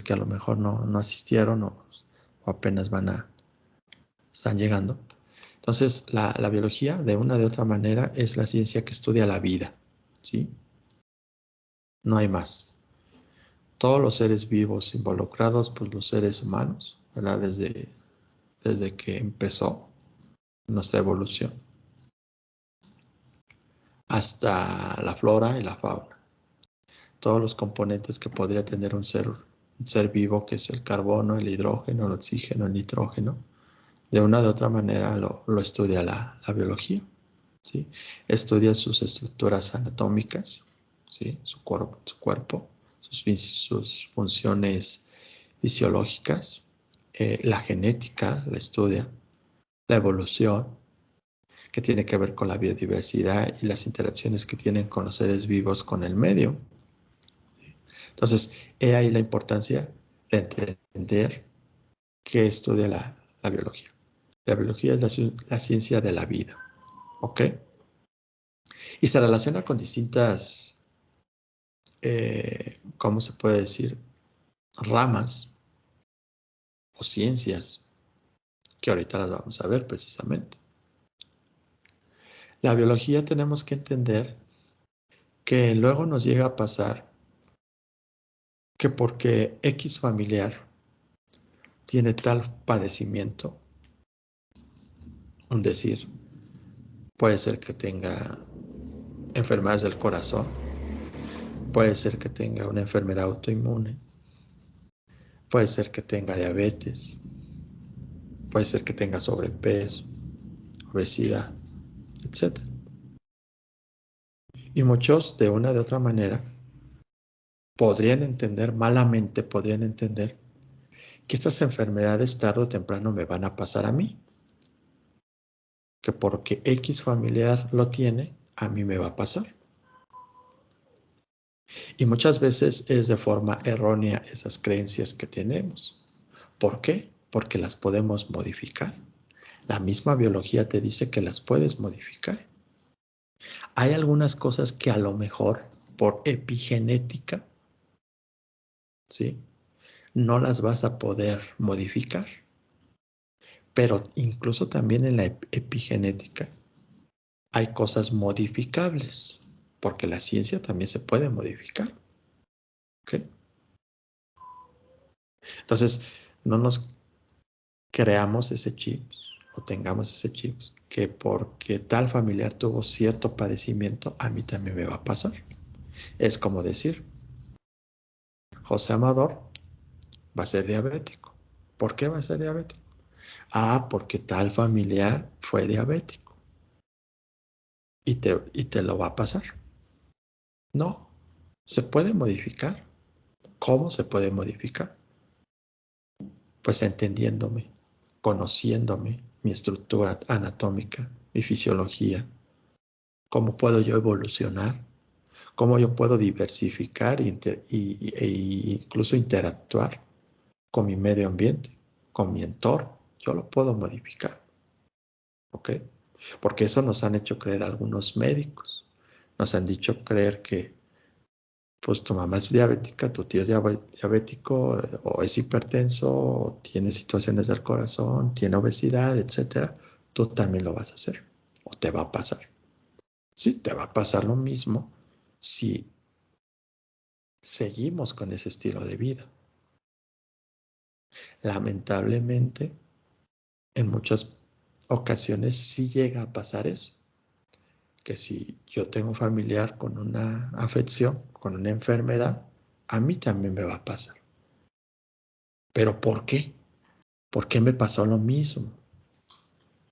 que a lo mejor no asistieron o apenas están llegando. Entonces, la biología, de una de otra manera, es la ciencia que estudia la vida, ¿sí? No hay más. Todos los seres vivos involucrados, pues los seres humanos, ¿verdad? Desde que empezó nuestra evolución, hasta la flora y la fauna. Todos los componentes que podría tener un ser vivo, que es el carbono, el hidrógeno, el oxígeno, el nitrógeno, de una de otra manera lo estudia la biología, ¿sí? Estudia sus estructuras anatómicas, ¿sí? Su cuerpo, sus funciones fisiológicas, la genética la estudia, la evolución, que tiene que ver con la biodiversidad y las interacciones que tienen con los seres vivos con el medio. Entonces, he ahí la importancia de entender qué estudia la biología. La biología es la ciencia de la vida, ¿ok? Y se relaciona con distintas, ¿cómo se puede decir? Ramas o ciencias, que ahorita las vamos a ver precisamente. La biología tenemos que entender que luego nos llega a pasar que porque X familiar tiene tal padecimiento, es decir, puede ser que tenga enfermedades del corazón, puede ser que tenga una enfermedad autoinmune, puede ser que tenga diabetes, puede ser que tenga sobrepeso, obesidad, etc. Y muchos, de una de otra manera, malamente podrían entender que estas enfermedades tarde o temprano me van a pasar a mí, que porque X familiar lo tiene, a mí me va a pasar. Y muchas veces es de forma errónea esas creencias que tenemos. ¿Por qué? Porque las podemos modificar. La misma biología te dice que las puedes modificar. Hay algunas cosas que a lo mejor por epigenética, ¿sí?, no las vas a poder modificar. Pero incluso también en la epigenética hay cosas modificables, porque la ciencia también se puede modificar. ¿Ok? Entonces, no nos creamos ese chip o tengamos ese chip que porque tal familiar tuvo cierto padecimiento, a mí también me va a pasar. Es como decir, José Amador va a ser diabético. ¿Por qué va a ser diabético? Ah, porque tal familiar fue diabético y te lo va a pasar. No, se puede modificar. ¿Cómo se puede modificar? Pues entendiéndome, conociéndome, mi estructura anatómica, mi fisiología, cómo puedo yo evolucionar, cómo yo puedo diversificar e incluso interactuar con mi medio ambiente, con mi entorno. Yo lo puedo modificar, ¿ok? Porque eso nos han hecho creer algunos médicos. Nos han dicho creer que pues tu mamá es diabética, tu tío es diabético, o es hipertenso, o tiene situaciones del corazón, tiene obesidad, etcétera, tú también lo vas a hacer, o te va a pasar. Sí, te va a pasar lo mismo si seguimos con ese estilo de vida. Lamentablemente, en muchas ocasiones sí llega a pasar eso, que si yo tengo un familiar con una afección, con una enfermedad, a mí también me va a pasar. ¿Pero por qué? ¿Por qué me pasó lo mismo?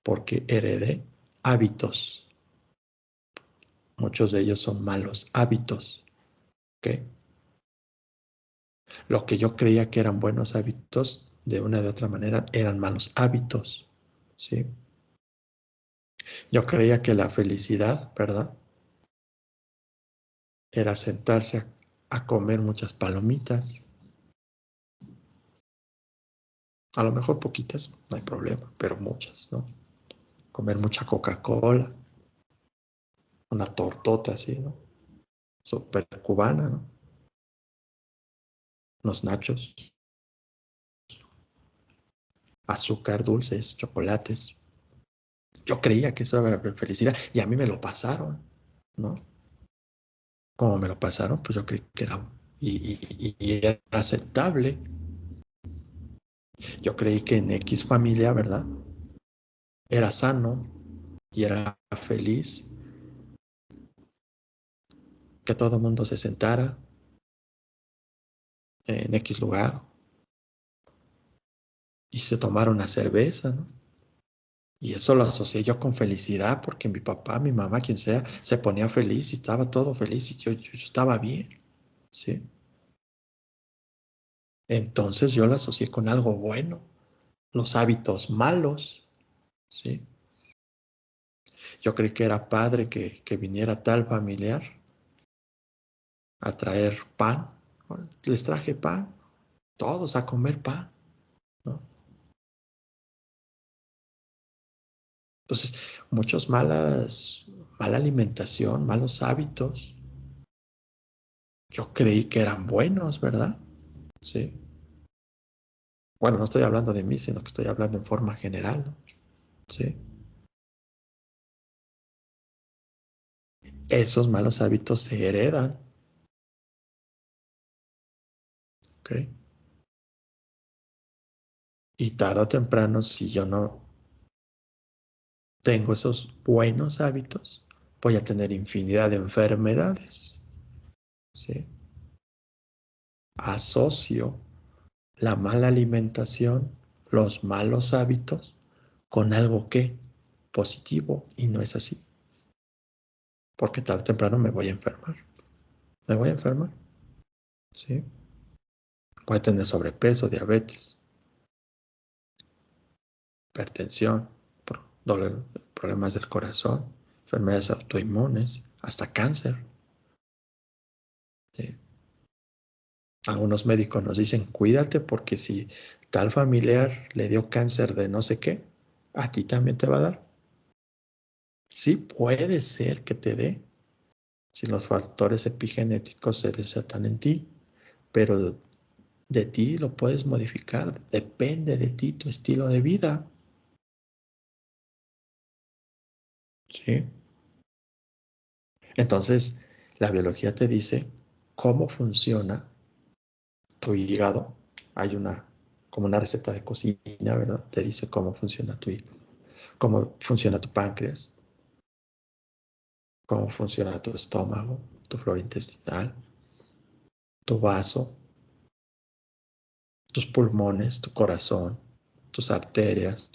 Porque heredé hábitos. Muchos de ellos son malos hábitos. ¿Ok? Lo que yo creía que eran buenos hábitos, de una de otra manera, eran malos hábitos. ¿Sí? Yo creía que la felicidad, ¿verdad?, era sentarse a comer muchas palomitas. A lo mejor poquitas, no hay problema, pero muchas, ¿no? Comer mucha Coca-Cola, una tortota así, ¿no? Súper cubana, ¿no? unos nachos, azúcar, dulces, chocolates. Yo creía que eso era felicidad y a mí me lo pasaron, ¿no? Como me lo pasaron, pues yo creí que era, y era aceptable. Yo creí que en X familia, ¿verdad? Era sano y era feliz, que todo el mundo se sentara en X lugar y se tomara una cerveza, ¿no? Y eso lo asocié yo con felicidad porque mi papá, mi mamá, quien sea, se ponía feliz y estaba todo feliz y yo estaba bien, ¿sí? Entonces yo lo asocié con algo bueno, los hábitos malos, ¿sí? Yo creí que era padre que viniera tal familiar a traer pan. Les traje pan, todos a comer pan, ¿no? Entonces, mala alimentación, malos hábitos. Yo creí que eran buenos, ¿verdad? Sí. Bueno, no estoy hablando de mí, sino que estoy hablando en forma general, ¿no? Sí. Esos malos hábitos se heredan, ¿ok? Y tarde o temprano, si yo no tengo esos buenos hábitos, voy a tener infinidad de enfermedades, ¿sí? Asocio la mala alimentación, los malos hábitos, con algo que positivo y no es así. Porque tarde o temprano me voy a enfermar. Me voy a enfermar, ¿sí? Voy a tener sobrepeso, diabetes, hipertensión, problemas del corazón, enfermedades autoinmunes, hasta cáncer, ¿sí? Algunos médicos nos dicen, cuídate porque si tal familiar le dio cáncer de no sé qué, a ti también te va a dar. Sí puede ser que te dé, si los factores epigenéticos se desatan en ti, pero de ti lo puedes modificar, depende de ti tu estilo de vida, ¿sí? Entonces, la biología te dice cómo funciona tu hígado. Hay como una receta de cocina, ¿verdad? Te dice cómo funciona tu hígado, cómo funciona tu páncreas, cómo funciona tu estómago, tu flora intestinal, tu vaso, tus pulmones, tu corazón, tus arterias,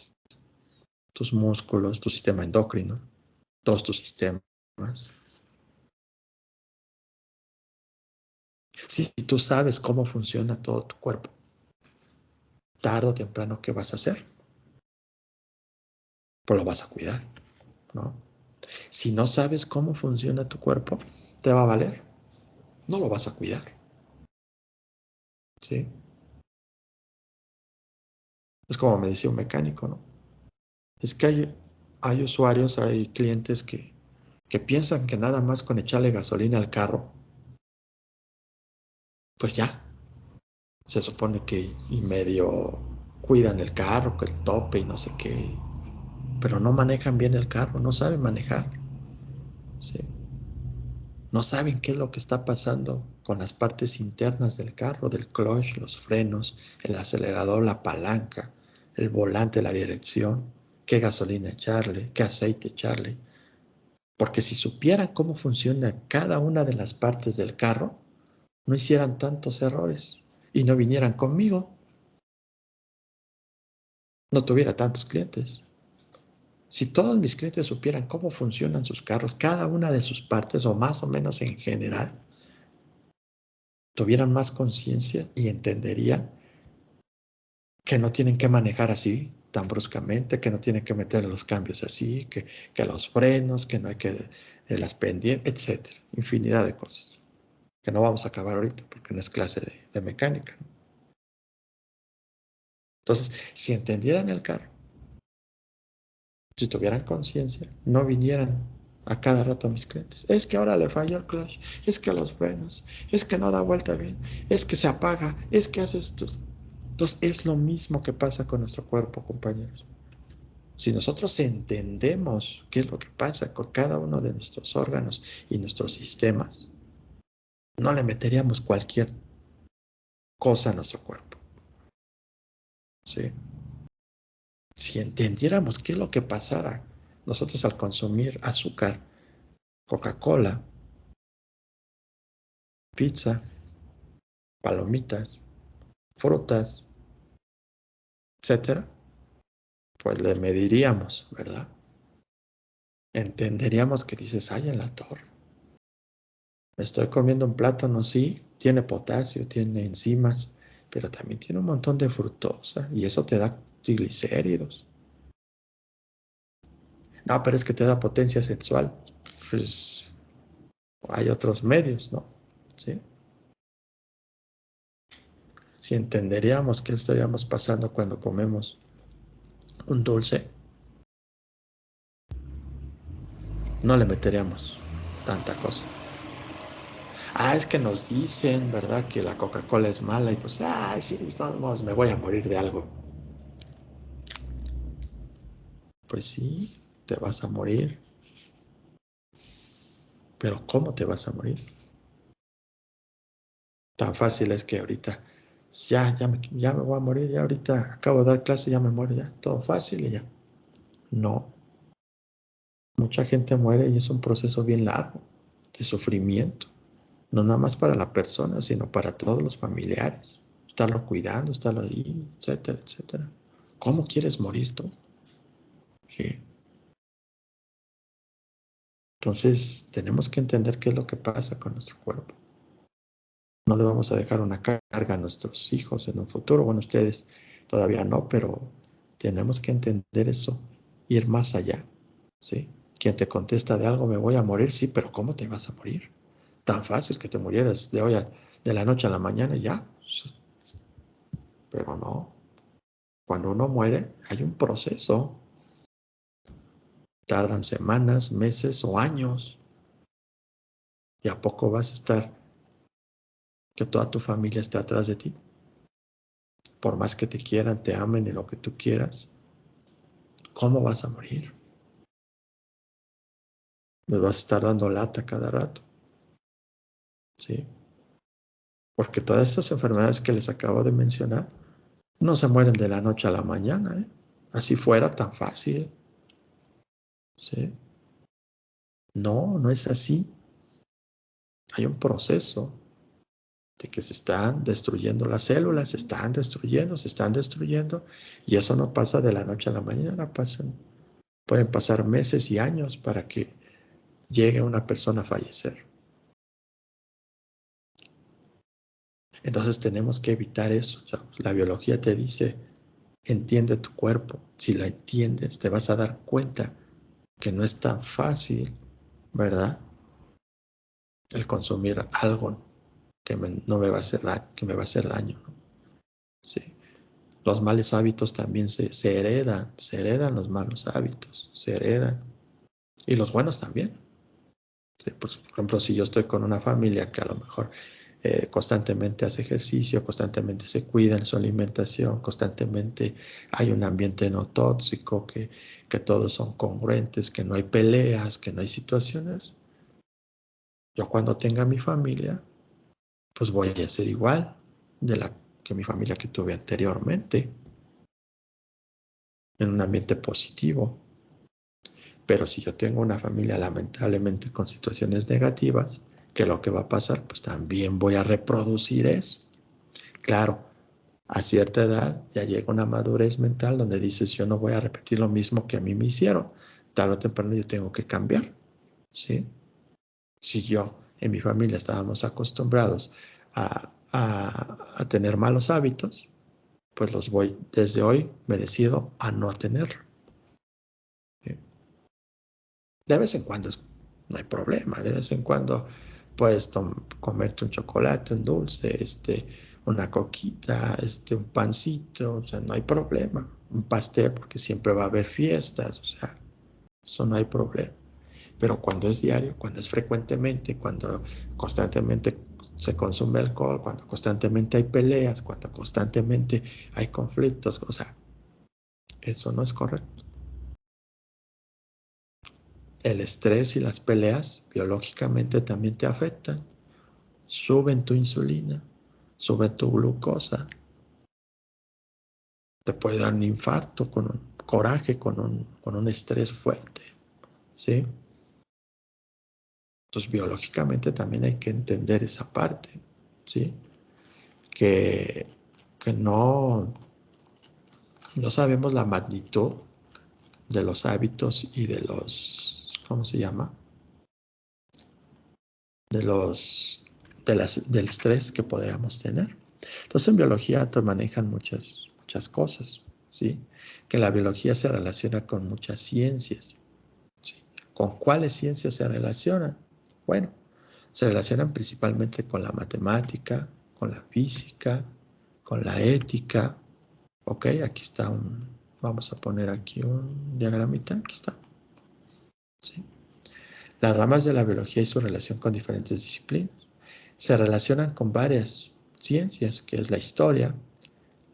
tus músculos, tu sistema endocrino, todos tus sistemas. Si tú sabes cómo funciona todo tu cuerpo, tarde o temprano, ¿qué vas a hacer? Pues lo vas a cuidar, ¿no? Si no sabes cómo funciona tu cuerpo, te va a valer. No lo vas a cuidar, ¿sí? Es como me decía un mecánico, ¿no? Es que hay usuarios, hay clientes que piensan que nada más con echarle gasolina al carro, pues ya, se supone que y medio cuidan el carro, que el tope y no sé qué, pero no manejan bien el carro, no saben manejar, ¿sí? No saben qué es lo que está pasando con las partes internas del carro, del clutch, los frenos, el acelerador, la palanca, el volante, la dirección, qué gasolina echarle, qué aceite echarle. Porque si supieran cómo funciona cada una de las partes del carro, no hicieran tantos errores y no vinieran conmigo, no tuviera tantos clientes. Si todos mis clientes supieran cómo funcionan sus carros, cada una de sus partes, o más o menos en general, tuvieran más conciencia y entenderían que no tienen que manejar así tan bruscamente, que no tienen que meter los cambios así, que los frenos, que no hay que las pendientes, etcétera. Infinidad de cosas que no vamos a acabar ahorita porque no es clase de mecánica, ¿no? Entonces, si entendieran el carro, si tuvieran conciencia, no vinieran a cada rato a mis clientes. Es que ahora le falló el clutch, es que los frenos, es que no da vuelta bien, es que se apaga, es que hace esto. Entonces es lo mismo que pasa con nuestro cuerpo, compañeros. Si nosotros entendemos qué es lo que pasa con cada uno de nuestros órganos y nuestros sistemas, no le meteríamos cualquier cosa a nuestro cuerpo. ¿Sí? Si entendiéramos qué es lo que pasara nosotros al consumir azúcar, Coca-Cola, pizza, palomitas, frutas, etcétera, pues le mediríamos, ¿verdad? Entenderíamos que dices, ay, en la torre, me estoy comiendo un plátano, sí, tiene potasio, tiene enzimas, pero también tiene un montón de fructosa y eso te da triglicéridos. No, pero es que te da potencia sexual. Pues hay otros medios, ¿no? ¿Sí? Si entenderíamos qué estaríamos pasando cuando comemos un dulce, no le meteríamos tanta cosa. Ah, es que nos dicen, ¿verdad? Que la Coca-Cola es mala y pues, sí, de todos modos me voy a morir de algo. Pues sí, te vas a morir. Pero ¿cómo te vas a morir? Tan fácil es que ahorita, ya me voy a morir, ya ahorita acabo de dar clase, ya me muero, ya, todo fácil y ya. No, mucha gente muere y es un proceso bien largo de sufrimiento. No nada más para la persona, sino para todos los familiares. Estarlo cuidando, estarlo ahí, etcétera, etcétera. ¿Cómo quieres morir tú? Sí. Entonces, tenemos que entender qué es lo que pasa con nuestro cuerpo. No le vamos a dejar una carga a nuestros hijos en un futuro. Bueno, ustedes todavía no, pero tenemos que entender eso, ir más allá, ¿sí? Quien te contesta de algo, me voy a morir, sí, pero ¿cómo te vas a morir? Tan fácil que te murieras de la noche a la mañana y ya. Pero no. Cuando uno muere, hay un proceso. Tardan semanas, meses o años. ¿Y a poco vas a estar que toda tu familia esté atrás de ti? Por más que te quieran, te amen y lo que tú quieras, ¿cómo vas a morir? Les vas a estar dando lata cada rato, ¿sí? Porque todas estas enfermedades que les acabo de mencionar no se mueren de la noche a la mañana, ¿eh? Así fuera tan fácil, ¿sí? No, no es así. Hay un proceso de que se están destruyendo las células, se están destruyendo, y eso no pasa de la noche a la mañana, pueden pasar meses y años para que llegue una persona a fallecer. Entonces tenemos que evitar eso. La biología te dice, entiende tu cuerpo. Si lo entiendes, te vas a dar cuenta que no es tan fácil, ¿verdad? El consumir algo que no me va a hacer que me va a hacer daño, ¿no? Sí. Los malos hábitos también se heredan los malos hábitos, se heredan. Y los buenos también. Sí, pues, por ejemplo, si yo estoy con una familia que a lo mejor constantemente hace ejercicio, constantemente se cuida en su alimentación, constantemente hay un ambiente no tóxico, que todos son congruentes, que no hay peleas, que no hay situaciones. Yo cuando tenga mi familia, pues voy a ser igual que mi familia que tuve anteriormente, en un ambiente positivo. Pero si yo tengo una familia lamentablemente con situaciones negativas, ¿qué es lo que va a pasar? Pues también voy a reproducir eso. Claro, a cierta edad ya llega una madurez mental donde dices, yo no voy a repetir lo mismo que a mí me hicieron. Tarde o temprano yo tengo que cambiar, ¿sí? Si yo en mi familia estábamos acostumbrados a tener malos hábitos, pues desde hoy me decido a no tenerlo. ¿Sí? De vez en cuando no hay problema, de vez en cuando puedes comerte un chocolate, un dulce, una coquita, un pancito, o sea, no hay problema. Un pastel, porque siempre va a haber fiestas, o sea, eso no hay problema. Pero cuando es diario, cuando es frecuentemente, cuando constantemente se consume alcohol, cuando constantemente hay peleas, cuando constantemente hay conflictos, o sea, eso no es correcto. El estrés y las peleas biológicamente también te afectan. Suben tu insulina, sube tu glucosa, te puede dar un infarto con un coraje, con un estrés fuerte, ¿sí? Entonces, biológicamente también hay que entender esa parte, ¿sí? Que, que no sabemos la magnitud de los hábitos y de los, ¿cómo se llama? Del estrés que podríamos tener. Entonces, en biología te manejan muchas cosas, ¿sí? Que la biología se relaciona con muchas ciencias, ¿sí? ¿Con cuáles ciencias se relacionan? Bueno, se relacionan principalmente con la matemática, con la física, con la ética. Ok, aquí está vamos a poner aquí un diagramita, aquí está, ¿sí? Las ramas de la biología y su relación con diferentes disciplinas se relacionan con varias ciencias, que es la historia,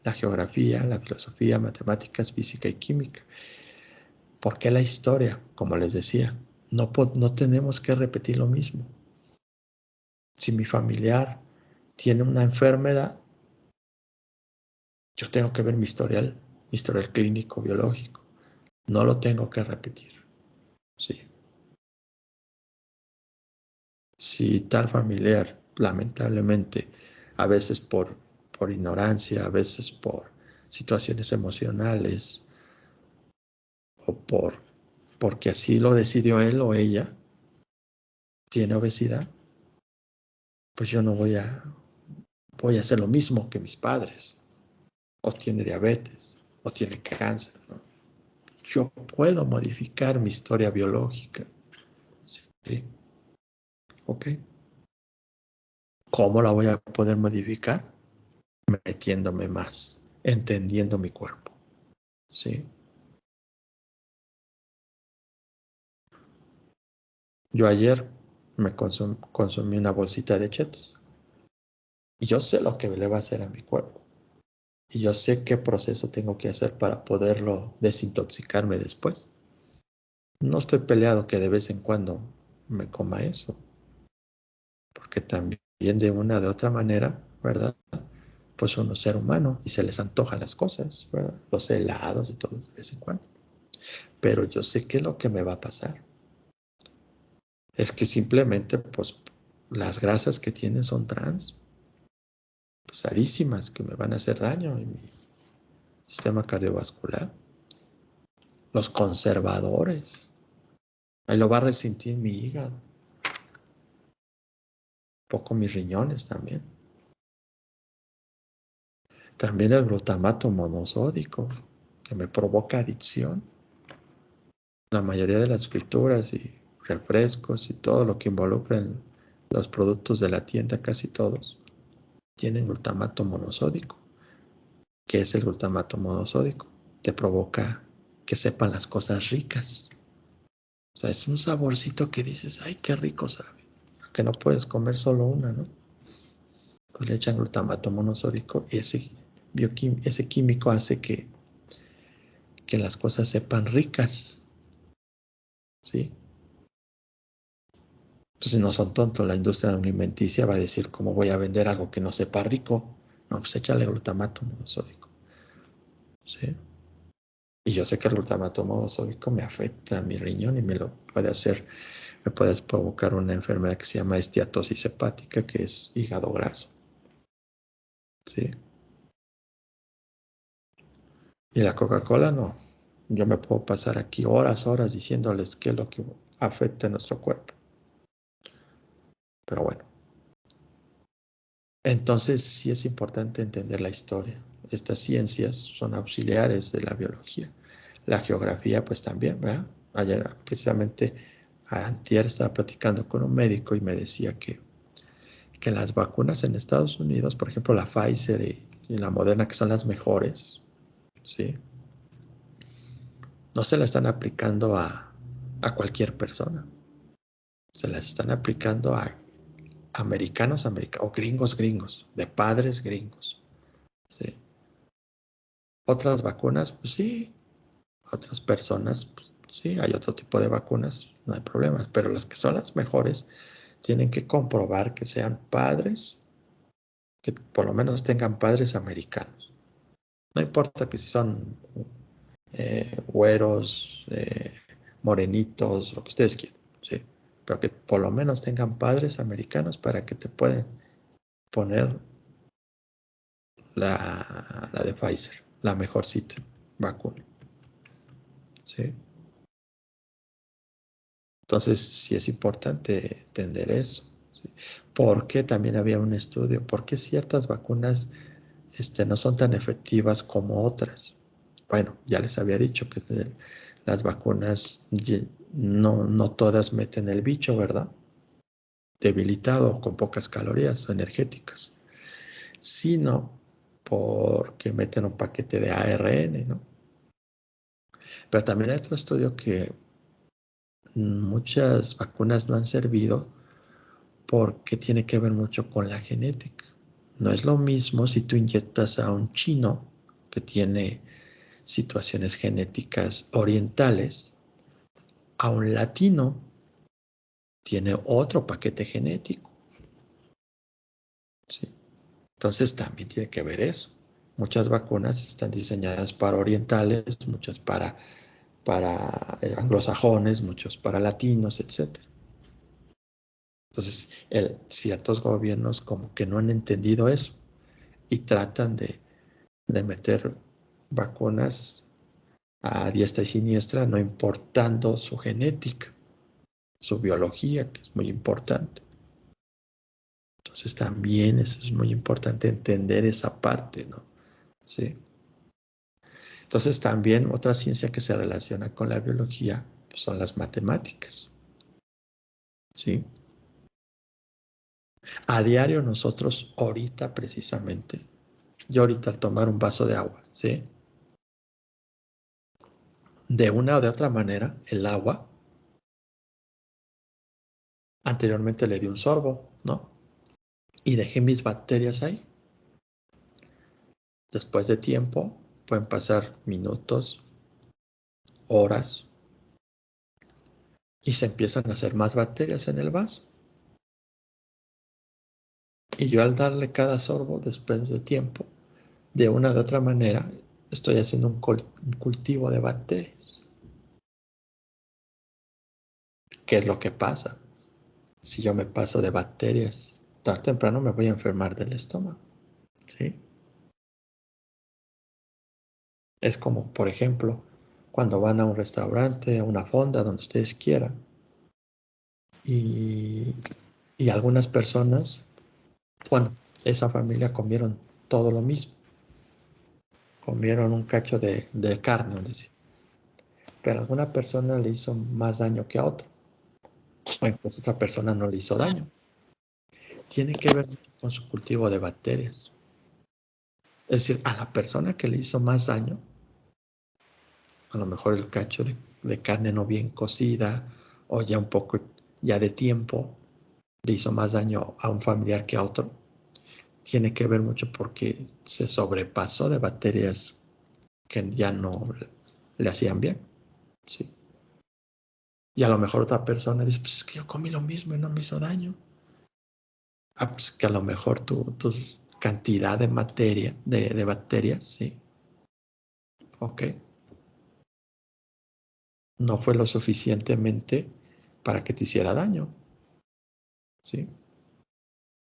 la geografía, la filosofía, matemáticas, física y química. ¿Por qué la historia? Como les decía, no tenemos que repetir lo mismo. Si mi familiar tiene una enfermedad, yo tengo que ver mi historial clínico, biológico. No lo tengo que repetir. ¿Sí? Si tal familiar, lamentablemente, a veces por ignorancia, a veces por situaciones emocionales o porque así lo decidió él o ella, tiene obesidad, pues yo no voy a hacer lo mismo que mis padres, o tiene diabetes, o tiene cáncer, ¿no? Yo puedo modificar mi historia biológica, ¿sí? ¿Ok? ¿Cómo la voy a poder modificar? Metiéndome más, entendiendo mi cuerpo, ¿sí? Yo ayer consumí una bolsita de chetos y yo sé lo que le va a hacer a mi cuerpo y yo sé qué proceso tengo que hacer para poderlo desintoxicarme después. No estoy peleado que de vez en cuando me coma eso, porque también de una de otra manera, ¿verdad? Pues uno es ser humano y se les antojan las cosas, ¿verdad? Los helados y todo de vez en cuando. Pero yo sé qué es lo que me va a pasar. Es que simplemente, pues, las grasas que tienen son trans, pesadísimas, que me van a hacer daño en mi sistema cardiovascular. Los conservadores, ahí lo va a resentir mi hígado, un poco mis riñones también. También el glutamato monosódico, que me provoca adicción. La mayoría de las frituras y refrescos y todo lo que involucran los productos de la tienda, casi todos, tienen glutamato monosódico. ¿Qué es el glutamato monosódico? Te provoca que sepan las cosas ricas. O sea, es un saborcito que dices, ay, qué rico sabe. Que no puedes comer solo una, ¿no? Pues le echan glutamato monosódico y ese químico hace que las cosas sepan ricas, ¿sí? Pues si no son tontos, la industria alimenticia va a decir, ¿cómo voy a vender algo que no sepa rico? No, pues échale glutamato monosódico, ¿sí? Y yo sé que el glutamato monosódico me afecta a mi riñón y me puede provocar una enfermedad que se llama esteatosis hepática, que es hígado graso, ¿sí? Y la Coca-Cola no. Yo me puedo pasar aquí horas diciéndoles qué es lo que afecta a nuestro cuerpo. Pero bueno, entonces sí es importante entender la historia. Estas ciencias son auxiliares de la biología. La geografía pues también, ¿verdad? Ayer precisamente antier estaba platicando con un médico y me decía que las vacunas en Estados Unidos, por ejemplo la Pfizer y la Moderna, que son las mejores, ¿sí? No se la están aplicando a cualquier persona. Se las están aplicando a americanos, o gringos, de padres gringos. ¿Sí? Otras vacunas, pues sí. Otras personas, pues, sí, hay otro tipo de vacunas, no hay problema. Pero las que son las mejores tienen que comprobar que sean padres, que por lo menos tengan padres americanos. No importa que si son güeros, morenitos, lo que ustedes quieran, ¿sí? Pero que por lo menos tengan padres americanos para que te puedan poner la de Pfizer, la mejorcita vacuna, ¿sí? Entonces, sí es importante entender eso, ¿sí? ¿Por qué también había un estudio? ¿Por qué ciertas vacunas no son tan efectivas como otras? Bueno, ya les había dicho que las vacunas no todas meten el bicho, ¿verdad? Debilitado, con pocas calorías energéticas, sino porque meten un paquete de ARN, ¿no? Pero también hay otro estudio que muchas vacunas no han servido porque tiene que ver mucho con la genética. No es lo mismo si tú inyectas a un chino que tiene situaciones genéticas orientales, a un latino tiene otro paquete genético, ¿sí? Entonces también tiene que ver eso. Muchas vacunas están diseñadas para orientales, muchas para anglosajones, muchos para latinos, etc. Entonces, ciertos gobiernos como que no han entendido eso y tratan de meter vacunas a diestra y siniestra, no importando su genética, su biología, que es muy importante. Entonces también eso es muy importante entender esa parte, ¿no? Sí. Entonces también otra ciencia que se relaciona con la biología pues, son las matemáticas, ¿sí? A diario nosotros ahorita precisamente, yo ahorita al tomar un vaso de agua, ¿sí? De una o de otra manera, el agua, anteriormente le di un sorbo, ¿no? Y dejé mis bacterias ahí. Después de tiempo, pueden pasar minutos, horas, y se empiezan a hacer más bacterias en el vaso. Y yo al darle cada sorbo después de tiempo, de una u otra manera, estoy haciendo un cultivo de bacterias. ¿Qué es lo que pasa? Si yo me paso de bacterias, tarde o temprano me voy a enfermar del estómago, ¿sí? Es como, por ejemplo, cuando van a un restaurante, a una fonda, donde ustedes quieran, y, y algunas personas, bueno, esa familia comieron todo lo mismo, comieron un cacho de carne, decir, pero a alguna persona le hizo más daño que a otra, bueno, pues esa persona no le hizo daño. Tiene que ver con su cultivo de bacterias. Es decir, a la persona que le hizo más daño, a lo mejor el cacho de carne no bien cocida o ya un poco ya de tiempo, le hizo más daño a un familiar que a otro. Tiene que ver mucho porque se sobrepasó de bacterias que ya no le hacían bien. ¿Sí? Y a lo mejor otra persona dice, pues es que yo comí lo mismo y no me hizo daño. Ah, pues que a lo mejor tu cantidad de materia, de bacterias, sí, ok, no fue lo suficientemente para que te hiciera daño, ¿sí?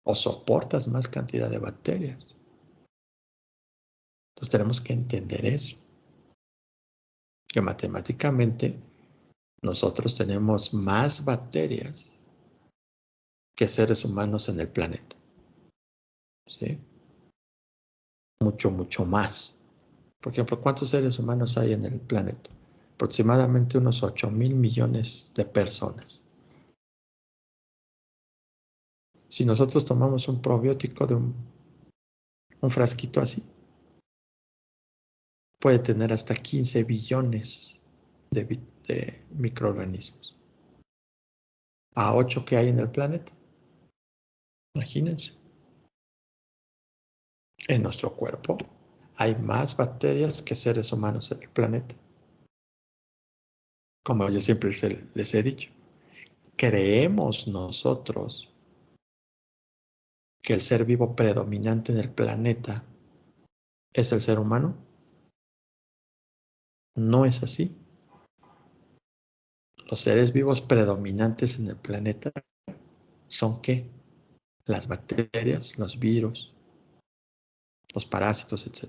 O soportas más cantidad de bacterias. Entonces tenemos que entender eso, que matemáticamente nosotros tenemos más bacterias que seres humanos en el planeta, ¿sí? Mucho, mucho más. Por ejemplo, ¿cuántos seres humanos hay en el planeta? Aproximadamente unos 8.000 millones de personas. Si nosotros tomamos un probiótico de un frasquito así, puede tener hasta 15 billones de microorganismos. a 8 que hay en el planeta. Imagínense. En nuestro cuerpo hay más bacterias que seres humanos en el planeta. Como yo siempre les he dicho, ¿creemos nosotros que el ser vivo predominante en el planeta es el ser humano? No es así. Los seres vivos predominantes en el planeta son ¿qué? Las bacterias, los virus, los parásitos, etc.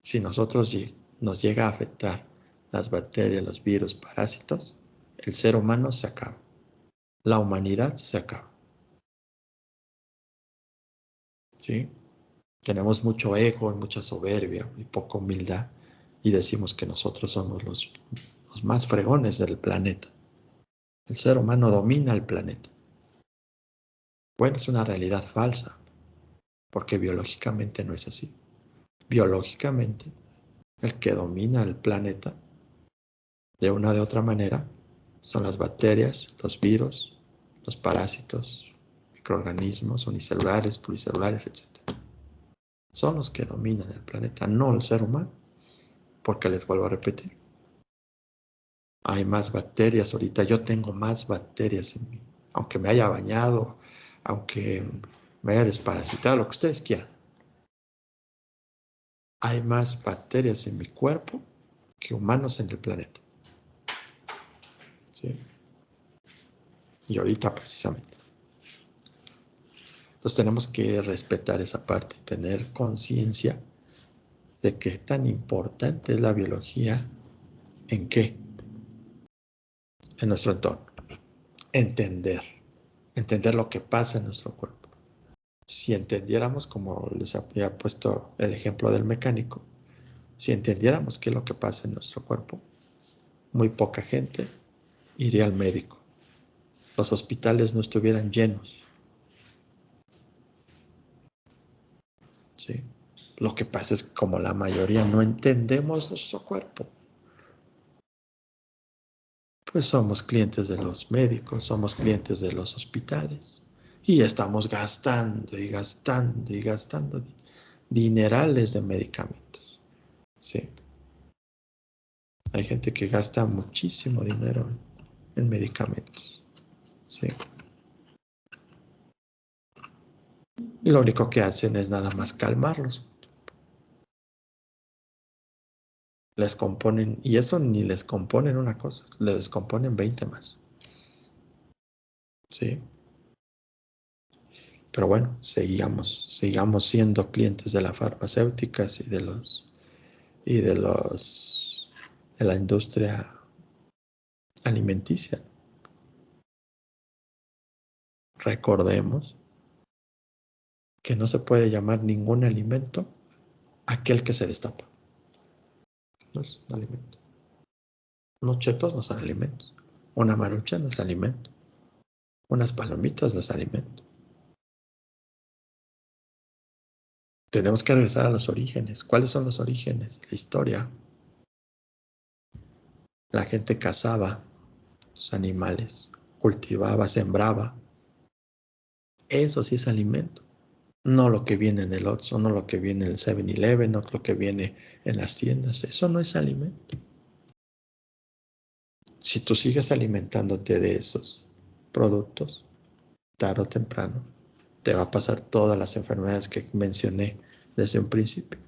Si nos llega a afectar las bacterias, los virus, parásitos, el ser humano se acaba. La humanidad se acaba. ¿Sí? Tenemos mucho ego y mucha soberbia y poca humildad y decimos que nosotros somos los más fregones del planeta. El ser humano domina el planeta. Bueno, es una realidad falsa, porque biológicamente no es así. Biológicamente, el que domina el planeta de una de otra manera son las bacterias, los virus, los parásitos, microorganismos unicelulares, pluricelulares, etc. Son los que dominan el planeta, no el ser humano, porque les vuelvo a repetir, hay más bacterias ahorita, yo tengo más bacterias en mí, aunque me haya bañado, aunque me haya desparasitado, lo que ustedes quieran. Hay más bacterias en mi cuerpo que humanos en el planeta. ¿Sí? Y ahorita precisamente. Entonces tenemos que respetar esa parte, tener conciencia de qué tan importante es la biología, ¿en qué? En nuestro entorno. Entender lo que pasa en nuestro cuerpo. Si entendiéramos, como les había puesto el ejemplo del mecánico, si entendiéramos qué es lo que pasa en nuestro cuerpo, muy poca gente iría al médico. Los hospitales no estuvieran llenos. ¿Sí? Lo que pasa es que como la mayoría no entendemos nuestro cuerpo, pues somos clientes de los médicos, somos clientes de los hospitales y estamos gastando y gastando y gastando dinerales de medicamentos. ¿Sí? Hay gente que gasta muchísimo dinero en medicamentos. ¿Sí? Y lo único que hacen es nada más calmarlos. Les componen, y eso ni les componen una cosa, les descomponen 20 más. ¿Sí? Pero bueno, sigamos siendo clientes de las farmacéuticas de la industria alimenticia. Recordemos que no se puede llamar ningún alimento aquel que se destapa. No es un alimento. Unos chetos no son alimentos. Una marucha no es alimento. Unas palomitas no es alimento. Tenemos que regresar a los orígenes. ¿Cuáles son los orígenes? La historia. La gente cazaba los animales, cultivaba, sembraba. Eso sí es alimento. No lo que viene en el Oxxo, no lo que viene en el 7-Eleven, no lo que viene en las tiendas. Eso no es alimento. Si tú sigues alimentándote de esos productos, tarde o temprano, te va a pasar todas las enfermedades que mencioné desde un principio.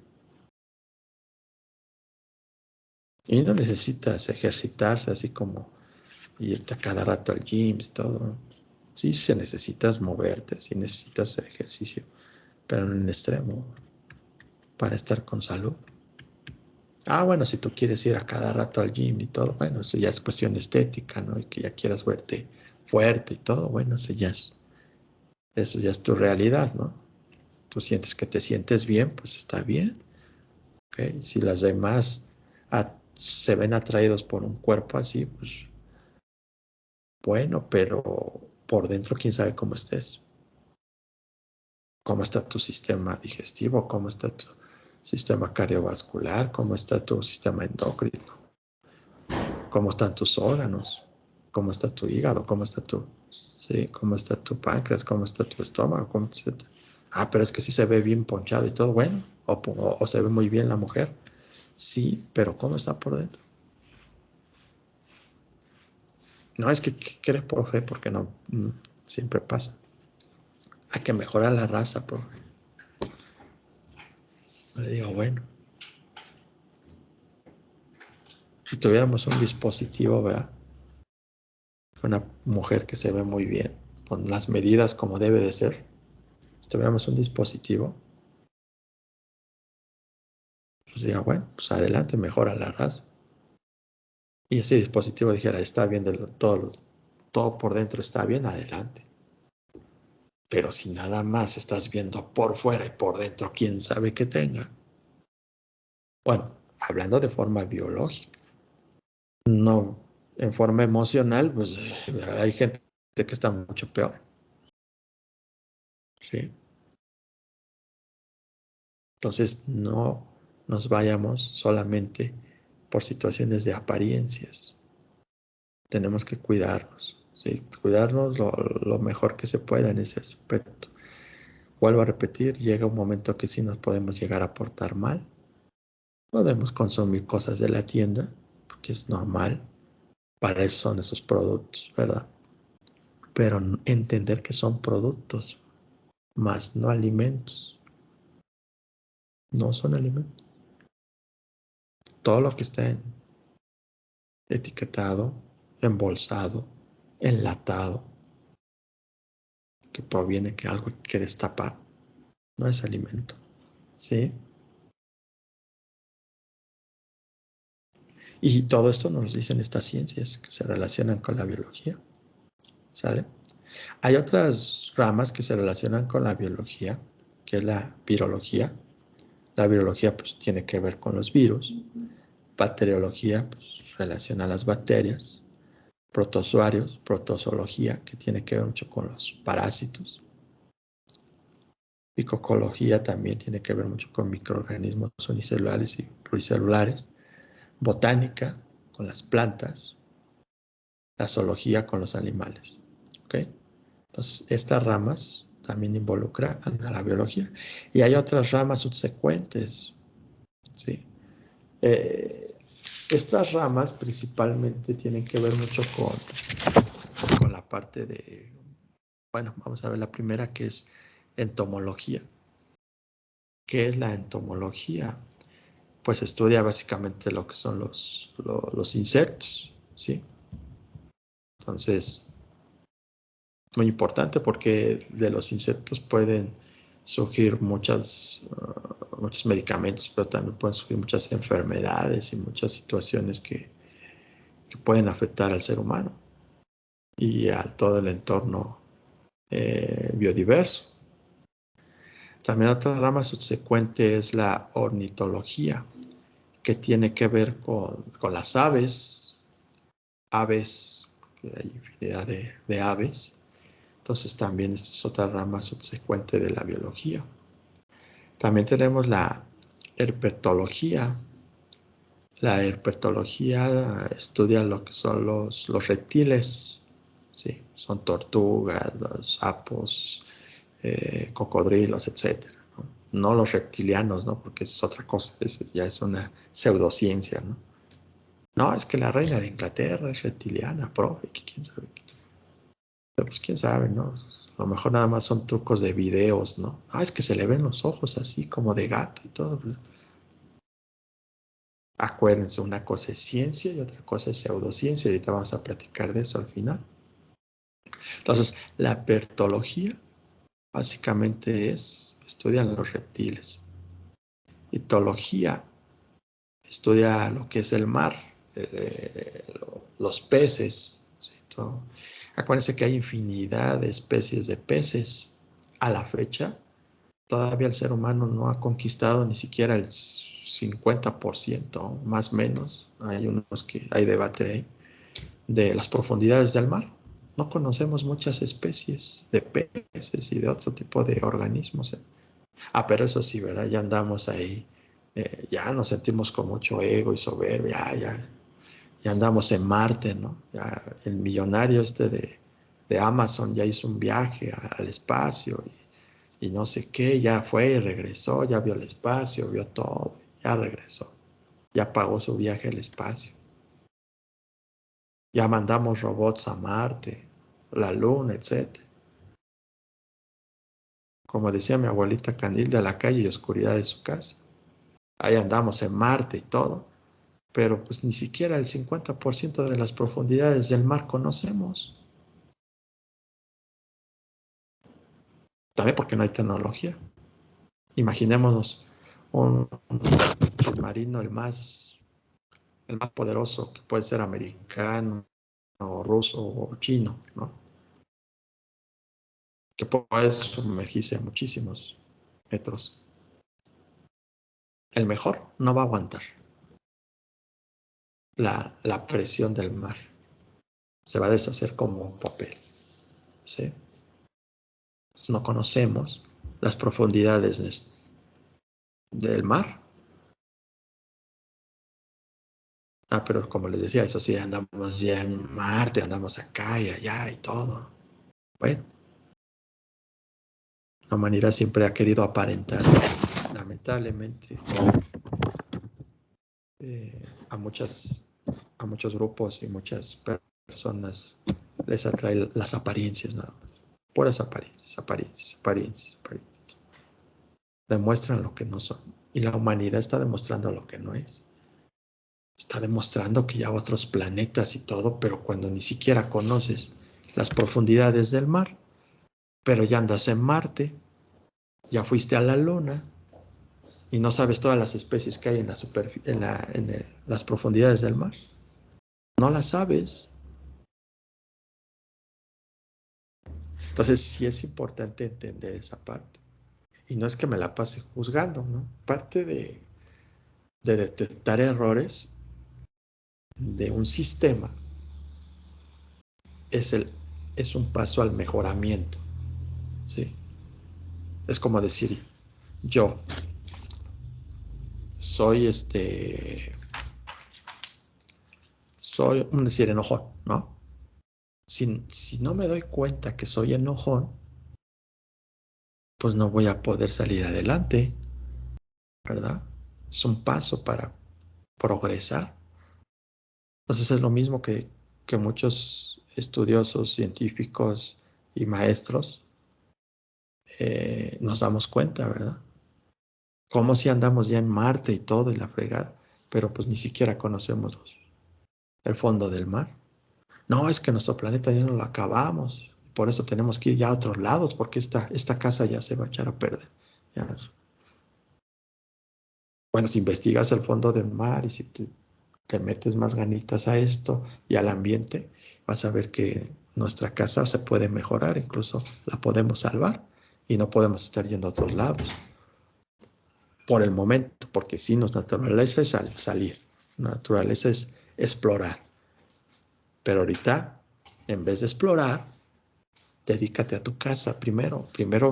Y no necesitas ejercitarse así como irte a cada rato al gym y todo. Sí, se necesitas moverte, sí necesitas hacer ejercicio, pero en el extremo, para estar con salud. Ah, bueno, si tú quieres ir a cada rato al gym y todo, bueno, eso ya es cuestión estética, ¿no? Y que ya quieras verte fuerte y todo, bueno, eso ya es tu realidad, ¿no? Tú sientes que te sientes bien, pues está bien, ¿ok? Si las demás se ven atraídos por un cuerpo así, pues bueno, pero por dentro quién sabe cómo estés. ¿Cómo está tu sistema digestivo? ¿Cómo está tu sistema cardiovascular? ¿Cómo está tu sistema endocrino? cómo están tus órganos, cómo está tu hígado, ¿sí? Cómo está tu páncreas, cómo está tu estómago, pero es que sí se ve bien ponchado y todo, bueno, o se ve muy bien la mujer, sí, pero ¿cómo está por dentro? No es que crees, profe, porque no, siempre pasa. Hay que mejorar la raza, profe. Le digo, bueno, si tuviéramos un dispositivo, ¿verdad? Una mujer que se ve muy bien, con las medidas como debe de ser, si tuviéramos un dispositivo, pues diga, bueno, pues adelante, mejora la raza. Y ese dispositivo dijera, está bien, todo por dentro está bien, adelante. Pero si nada más estás viendo por fuera y por dentro, quién sabe qué tenga. Bueno, hablando de forma biológica, no en forma emocional, pues hay gente que está mucho peor. ¿Sí? Entonces, no nos vayamos solamente por situaciones de apariencias. Tenemos que cuidarnos, ¿sí? Cuidarnos lo mejor que se pueda en ese aspecto. Vuelvo a repetir, llega un momento que sí nos podemos llegar a portar mal. Podemos consumir cosas de la tienda, porque es normal. Para eso son esos productos, ¿verdad? Pero entender que son productos, más no alimentos. No son alimentos. Todo lo que está etiquetado, embolsado, enlatado, que proviene de algo que destapar, no es alimento. ¿Sí? Y todo esto nos lo dicen estas ciencias que se relacionan con la biología. ¿Sale? Hay otras ramas que se relacionan con la biología, que es la virología. La virología pues tiene que ver con los virus. Bacteriología pues relaciona a las bacterias. Protozoarios, protozoología, que tiene que ver mucho con los parásitos. Micocología también tiene que ver mucho con microorganismos unicelulares y pluricelulares. Botánica con las plantas. La zoología con los animales. ¿Ok? Entonces, estas ramas también involucran a la biología. Y hay otras ramas subsecuentes, ¿sí? Estas ramas principalmente tienen que ver mucho con la parte de, bueno, vamos a ver la primera que es entomología. ¿Qué es la entomología? Pues estudia básicamente lo que son los insectos, ¿sí? Entonces, muy importante porque de los insectos pueden surgir muchos medicamentos, pero también pueden surgir muchas enfermedades y muchas situaciones que pueden afectar al ser humano y a todo el entorno biodiverso. También otra rama subsecuente es la ornitología, que tiene que ver con las aves, que hay infinidad de aves. Entonces también esta es otra rama subsecuente de la biología. También tenemos la herpetología. La herpetología estudia lo que son los reptiles, ¿sí? Son tortugas, los sapos, cocodrilos, etc. ¿no? Los reptilianos, ¿no? Porque es otra cosa, ya es una pseudociencia, ¿no? No, es que la reina de Inglaterra es reptiliana, profe, que quién sabe qué. Pero pues quién sabe, ¿no? A lo mejor nada más son trucos de videos, ¿no? Ah, es que se le ven los ojos así como de gato y todo. Acuérdense, una cosa es ciencia y otra cosa es pseudociencia. Ahorita vamos a platicar de eso al final. Entonces, la herpetología básicamente estudian los reptiles. Etología estudia lo que es el mar, los peces. ¿Sí? Acuérdense que hay infinidad de especies de peces. A la fecha, todavía el ser humano no ha conquistado ni siquiera el 50%, más o menos. Hay debate ahí, de las profundidades del mar. No conocemos muchas especies de peces y de otro tipo de organismos. Pero eso sí, ¿verdad? Ya andamos ahí, ya nos sentimos con mucho ego y soberbia, y andamos en Marte, ¿no? Ya el millonario este de Amazon ya hizo un viaje al espacio y no sé qué, ya fue y regresó, ya vio el espacio, vio todo, ya regresó, ya pagó su viaje al espacio. Ya mandamos robots a Marte, la Luna, etc. Como decía mi abuelita, candil de la calle y oscuridad de su casa. Ahí andamos en Marte y todo, pero pues ni siquiera el 50% de las profundidades del mar conocemos. También porque no hay tecnología. Imaginémonos un submarino el más poderoso, que puede ser americano, o ruso, o chino, ¿no? Que puede sumergirse a muchísimos metros. El mejor no va a aguantar la presión del mar. Se va a deshacer como un papel, ¿sí? Pues no conocemos las profundidades del mar. Ah, pero como les decía, eso sí, andamos ya en Marte, andamos acá y allá y todo. Bueno, la humanidad siempre ha querido aparentar. Lamentablemente, a muchos grupos y muchas personas les atrae las apariencias nada más. Puras apariencias, apariencias, apariencias, apariencias. Demuestran lo que no son. Y la humanidad está demostrando lo que no es. Está demostrando que ya otros planetas y todo, pero cuando ni siquiera conoces las profundidades del mar, pero ya andas en Marte, ya fuiste a la Luna y no sabes todas las especies que hay en las profundidades del mar. No las sabes. Entonces sí es importante entender esa parte. Y no es que me la pase juzgando, ¿no? Parte de detectar errores de un sistema es, es un paso al mejoramiento, ¿sí? Es como decir, yo soy soy un decir enojón, ¿no? Si no me doy cuenta que soy enojón, pues no voy a poder salir adelante, ¿verdad? Es un paso para progresar. Entonces es lo mismo que muchos estudiosos, científicos y maestros nos damos cuenta, ¿verdad? Como si andamos ya en Marte y todo y la fregada, pero pues ni siquiera conocemos el fondo del mar. No, es que nuestro planeta ya no lo acabamos, por eso tenemos que ir ya a otros lados, porque esta casa ya se va a echar a perder. Ya. Bueno, si investigas el fondo del mar y si te metes más ganitas a esto y al ambiente, vas a ver que nuestra casa se puede mejorar, incluso la podemos salvar y no podemos estar yendo a otros lados por el momento, porque sí, nuestra naturaleza es salir, la naturaleza es explorar, pero ahorita, en vez de explorar, dedícate a tu casa primero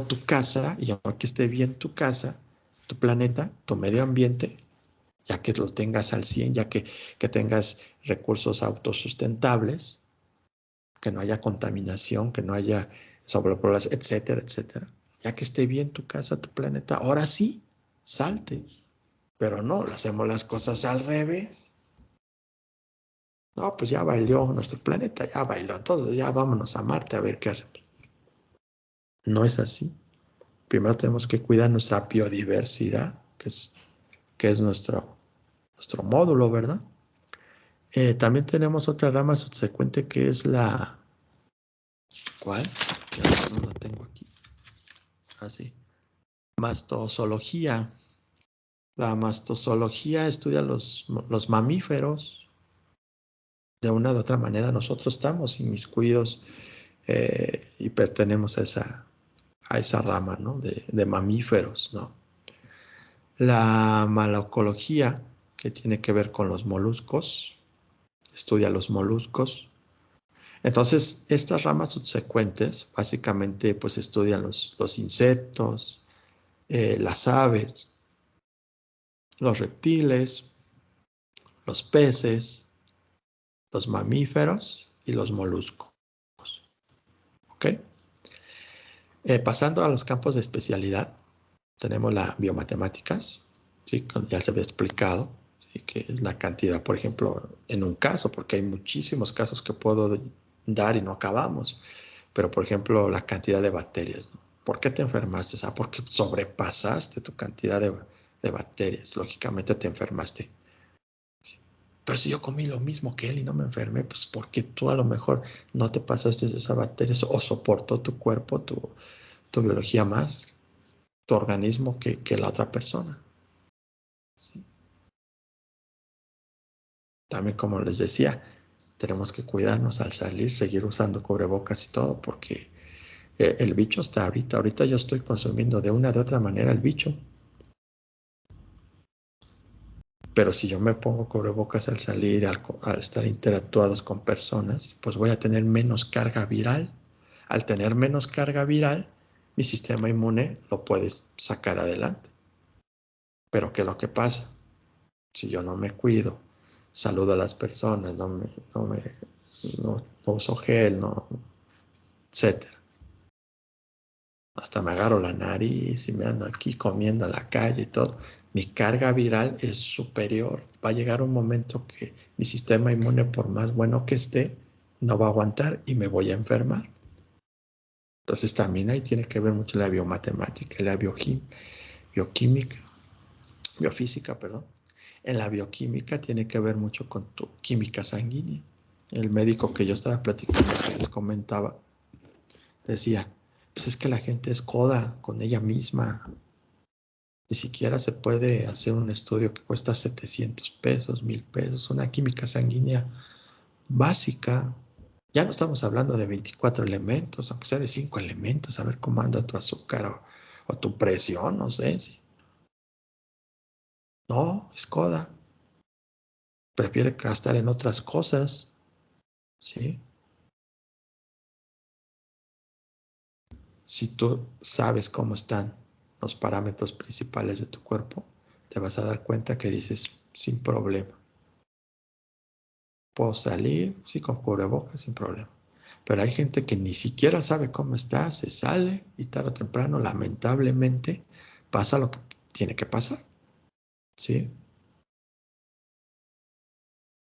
tu casa, y aunque esté bien tu casa, tu planeta, tu medio ambiente, ya que lo tengas al 100, que tengas recursos autosustentables, que no haya contaminación, que no haya sobrepoblación, etcétera, etcétera. Ya que esté bien tu casa, tu planeta, ahora sí, salte. Pero no, hacemos las cosas al revés. No, pues ya bailó nuestro planeta, ya bailó, entonces ya vámonos a Marte a ver qué hacemos. No es así. Primero tenemos que cuidar nuestra biodiversidad, que es nuestro módulo, ¿verdad? También tenemos otra rama subsecuente que es ¿cuál? Ya no la tengo aquí. Así. Mastozoología. La mastozoología estudia los mamíferos. De una u otra manera nosotros estamos inmiscuidos y pertenecemos a esa rama, ¿no? De mamíferos, ¿no? La malacología, que tiene que ver con los moluscos, estudia los moluscos. Entonces, estas ramas subsecuentes básicamente pues estudian los insectos, las aves, los reptiles, los peces, los mamíferos y los moluscos. ¿Ok? Pasando a los campos de especialidad, tenemos las biomatemáticas, ¿sí? Ya se había explicado, ¿sí? Que es la cantidad, por ejemplo, en un caso, porque hay muchísimos casos que puedo dar y no acabamos, pero por ejemplo, la cantidad de bacterias, ¿no? ¿Por qué te enfermaste? Ah, porque sobrepasaste tu cantidad de bacterias, lógicamente te enfermaste. Pero si yo comí lo mismo que él y no me enfermé, pues porque tú a lo mejor no te pasaste esas bacterias o soportó tu cuerpo, tu biología más, tu organismo que la otra persona. ¿Sí? También, como les decía, tenemos que cuidarnos al salir, seguir usando cubrebocas y todo, porque el bicho está ahorita. Ahorita yo estoy consumiendo de una de otra manera el bicho. Pero si yo me pongo cubrebocas al salir, al estar interactuados con personas, pues voy a tener menos carga viral. Al tener menos carga viral, mi sistema inmune lo puede sacar adelante. Pero ¿qué es lo que pasa? Si yo no me cuido, saludo a las personas, no uso gel, no, etcétera. Hasta me agarro la nariz y me ando aquí comiendo en la calle y todo. Mi carga viral es superior. Va a llegar un momento que mi sistema inmune, por más bueno que esté, no va a aguantar y me voy a enfermar. Entonces también ahí tiene que ver mucho la biomatemática y la bioquímica, biofísica, perdón. En la bioquímica tiene que ver mucho con tu química sanguínea. El médico que yo estaba platicando, que les comentaba, decía, pues es que la gente es coda con ella misma. Ni siquiera se puede hacer un estudio que cuesta 700 pesos, 1000 pesos, una química sanguínea básica. Ya no estamos hablando de 24 elementos, aunque sea de 5 elementos, a ver cómo anda tu azúcar o tu presión, no sé. ¿Sí? No, es coda. Prefiere gastar en otras cosas, ¿sí? Si tú sabes cómo están los parámetros principales de tu cuerpo, te vas a dar cuenta que dices, sin problema. Puedo salir, sí, con cubrebocas, sin problema. Pero hay gente que ni siquiera sabe cómo está, se sale y tarde o temprano, lamentablemente, pasa lo que tiene que pasar, ¿sí?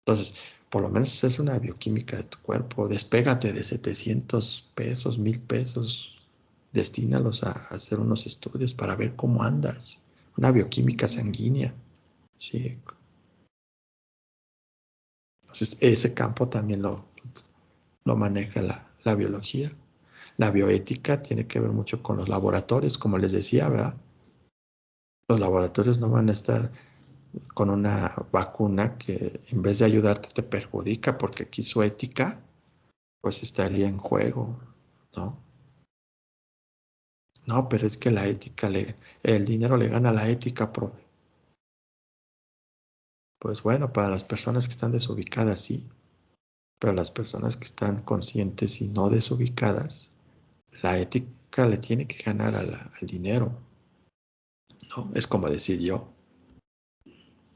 Entonces, por lo menos es una bioquímica de tu cuerpo. Despégate de 700 pesos, 1000 pesos. Destínalos a hacer unos estudios para ver cómo andas. Una bioquímica sanguínea, ¿sí? Entonces, ese campo también lo maneja la biología. La bioética tiene que ver mucho con los laboratorios, como les decía, ¿verdad? Los laboratorios no van a estar con una vacuna que en vez de ayudarte te perjudica, porque aquí su ética pues estaría en juego, ¿no? No, pero es que la ética, el dinero le gana a la ética, profe. Pues bueno, para las personas que están desubicadas, sí, pero las personas que están conscientes y no desubicadas, la ética le tiene que ganar al dinero, ¿no? Es como decir yo,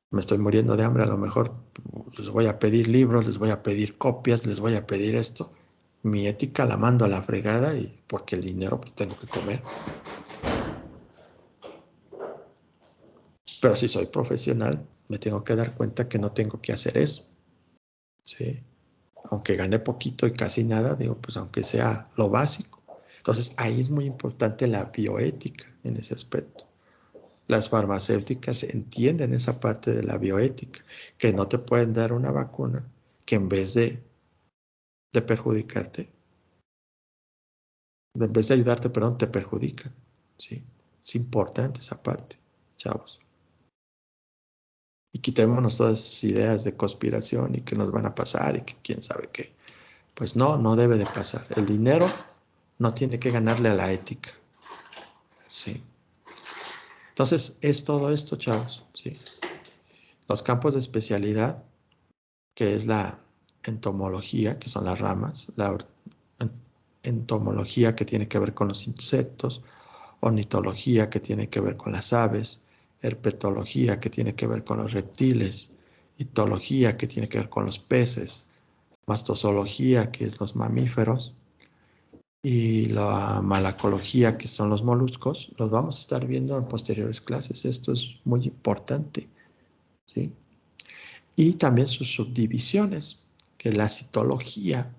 me estoy muriendo de hambre, a lo mejor les voy a pedir libros, les voy a pedir copias, les voy a pedir esto. Mi ética la mando a la fregada y porque el dinero pues, tengo que comer. Pero si soy profesional, me tengo que dar cuenta que no tengo que hacer eso, ¿sí? Aunque gane poquito y casi nada, digo, pues aunque sea lo básico. Entonces ahí es muy importante la bioética en ese aspecto. Las farmacéuticas entienden esa parte de la bioética, que no te pueden dar una vacuna que en vez de perjudicarte, en vez de ayudarte, perdón, te perjudican, ¿sí? Es importante esa parte, chavos. Y quitémonos todas esas ideas de conspiración y que nos van a pasar y que quién sabe qué. Pues no, no debe de pasar. El dinero no tiene que ganarle a la ética, ¿sí? Entonces, es todo esto, chavos, ¿sí? Los campos de especialidad, que es la entomología, que son las ramas, la entomología que tiene que ver con los insectos, ornitología que tiene que ver con las aves, herpetología que tiene que ver con los reptiles, histología que tiene que ver con los peces, mastozoología, que es los mamíferos, y la malacología, que son los moluscos, los vamos a estar viendo en posteriores clases. Esto es muy importante, ¿sí? Y también sus subdivisiones, que es la citología,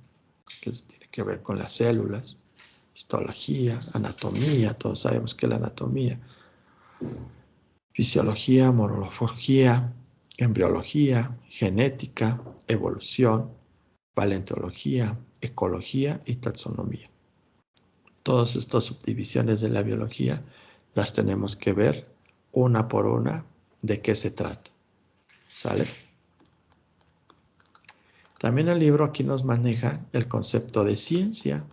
que tiene que ver con las células, histología, anatomía, todos sabemos que la anatomía, fisiología, morfología, embriología, genética, evolución, paleontología, ecología y taxonomía. Todas estas subdivisiones de la biología las tenemos que ver una por una de qué se trata. ¿Sale? También el libro aquí nos maneja el concepto de ciencia.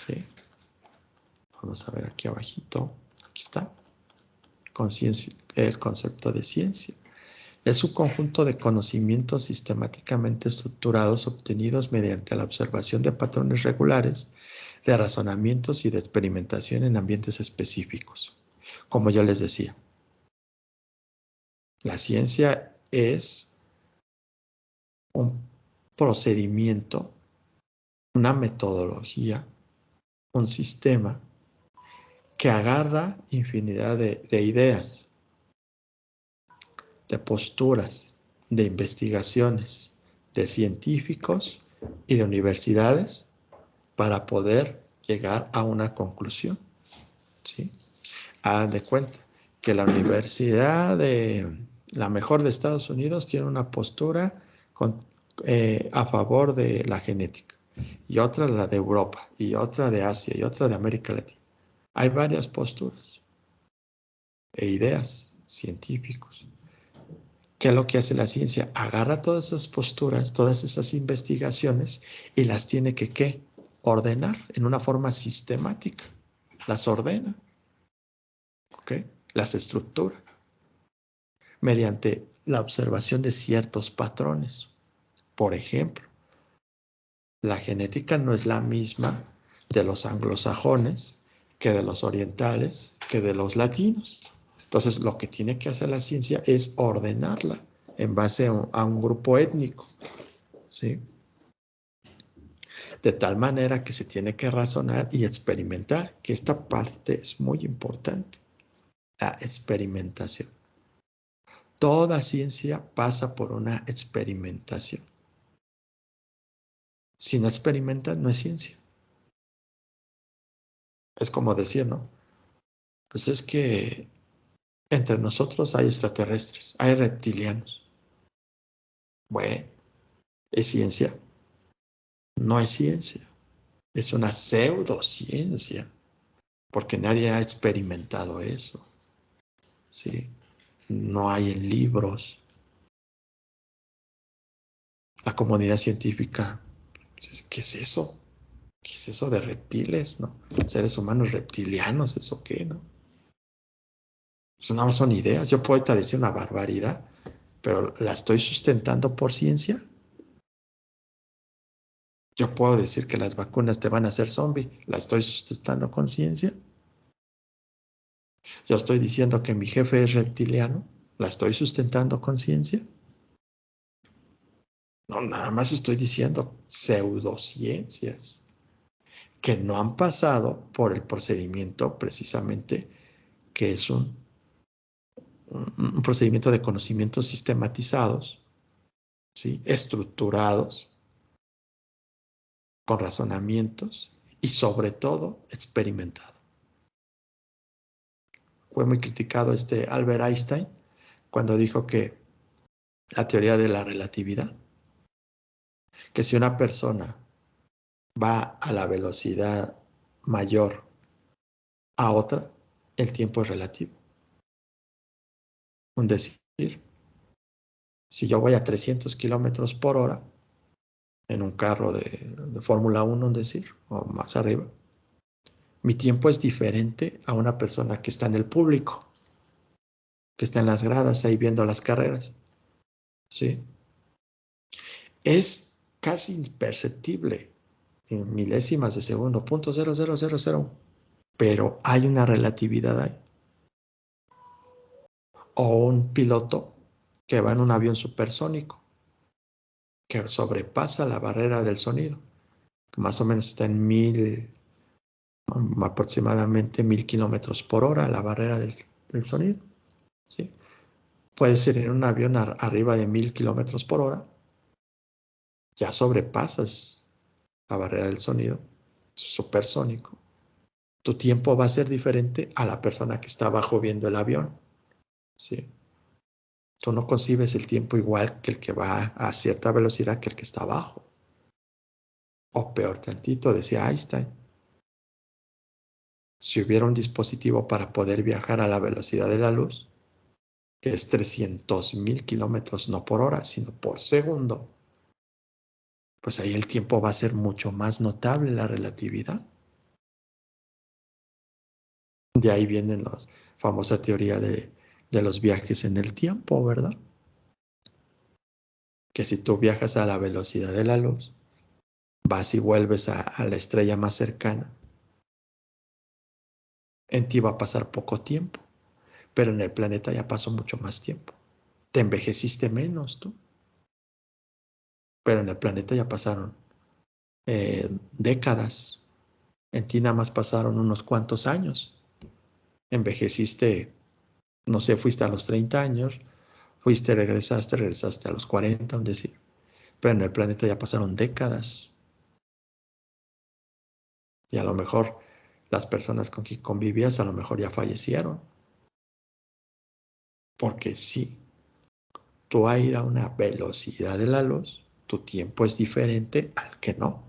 ¿Sí? Vamos a ver aquí abajito. Aquí está. Conciencia, el concepto de ciencia. Es un conjunto de conocimientos sistemáticamente estructurados obtenidos mediante la observación de patrones regulares, de razonamientos y de experimentación en ambientes específicos. Como yo les decía, la ciencia es un procedimiento, una metodología, un sistema que agarra infinidad de ideas, de posturas, de investigaciones, de científicos y de universidades para poder llegar a una conclusión. ¿Sí? Hagan de cuenta que la universidad la mejor de Estados Unidos tiene una postura a favor de la genética, y otra la de Europa, y otra de Asia, y otra de América Latina. Hay varias posturas e ideas científicos. ¿Qué es lo que hace la ciencia? Agarra todas esas posturas, todas esas investigaciones y las tiene que, ¿qué? Ordenar en una forma sistemática. Las ordena, ¿ok? Las estructura mediante la observación de ciertos patrones. Por ejemplo, la genética no es la misma de los anglosajones que de los orientales, que de los latinos. Entonces, lo que tiene que hacer la ciencia es ordenarla en base a un grupo étnico, ¿sí? De tal manera que se tiene que razonar y experimentar, que esta parte es muy importante, la experimentación. Toda ciencia pasa por una experimentación. Si no experimenta, no es ciencia. Es como decir, ¿no? Pues es que entre nosotros hay extraterrestres, hay reptilianos. Bueno, ¿es ciencia? No es ciencia. Es una pseudociencia, porque nadie ha experimentado eso, ¿sí? No hay en libros. La comunidad científica, ¿qué es eso? ¿Qué es eso de reptiles, no? Seres humanos reptilianos, ¿eso qué, no? Eso nada más son ideas. Yo puedo ahorita decir una barbaridad, pero ¿la estoy sustentando por ciencia? Yo puedo decir que las vacunas te van a hacer zombie. ¿La estoy sustentando con ciencia? Yo estoy diciendo que mi jefe es reptiliano. ¿La estoy sustentando con ciencia? No, nada más estoy diciendo pseudociencias que no han pasado por el procedimiento precisamente que es un procedimiento de conocimientos sistematizados, ¿sí? Estructurados, con razonamientos y sobre todo experimentado. Fue muy criticado Albert Einstein cuando dijo que la teoría de la relatividad, que si una persona va a la velocidad mayor a otra, el tiempo es relativo. Un decir, si yo voy a 300 kilómetros por hora en un carro de Fórmula 1, un decir, o más arriba, mi tiempo es diferente a una persona que está en el público, que está en las gradas ahí viendo las carreras. ¿Sí? Es casi imperceptible en milésimas de segundo, 0.00001, pero hay una relatividad ahí. O un piloto que va en un avión supersónico. que sobrepasa la barrera del sonido, que más o menos está en aproximadamente 1000 km/h, la barrera del sonido. ¿Sí? Puedes ir en un avión arriba de 1000 km/h, ya sobrepasas la barrera del sonido, supersónico. Tu tiempo va a ser diferente a la persona que está abajo viendo el avión. ¿Sí? Tú no concibes el tiempo igual que el que va a cierta velocidad que el que está abajo. O peor tantito, decía Einstein, si hubiera un dispositivo para poder viajar a la velocidad de la luz, que es 300.000 kilómetros, no por hora, sino por segundo, pues ahí el tiempo va a ser mucho más notable, la relatividad. De ahí viene la famosa teoría de los viajes en el tiempo, ¿verdad? Que si tú viajas a la velocidad de la luz, vas y vuelves a la estrella más cercana, en ti va a pasar poco tiempo, pero en el planeta ya pasó mucho más tiempo. Te envejeciste menos tú, pero en el planeta ya pasaron décadas. En ti nada más pasaron unos cuantos años. Envejeciste, no sé, fuiste a los 30 años, regresaste a los 40, un decir. Pero en el planeta ya pasaron décadas. Y a lo mejor las personas con quien convivías a lo mejor ya fallecieron. Porque si tú vas a ir a una velocidad de la luz, tu tiempo es diferente al que no.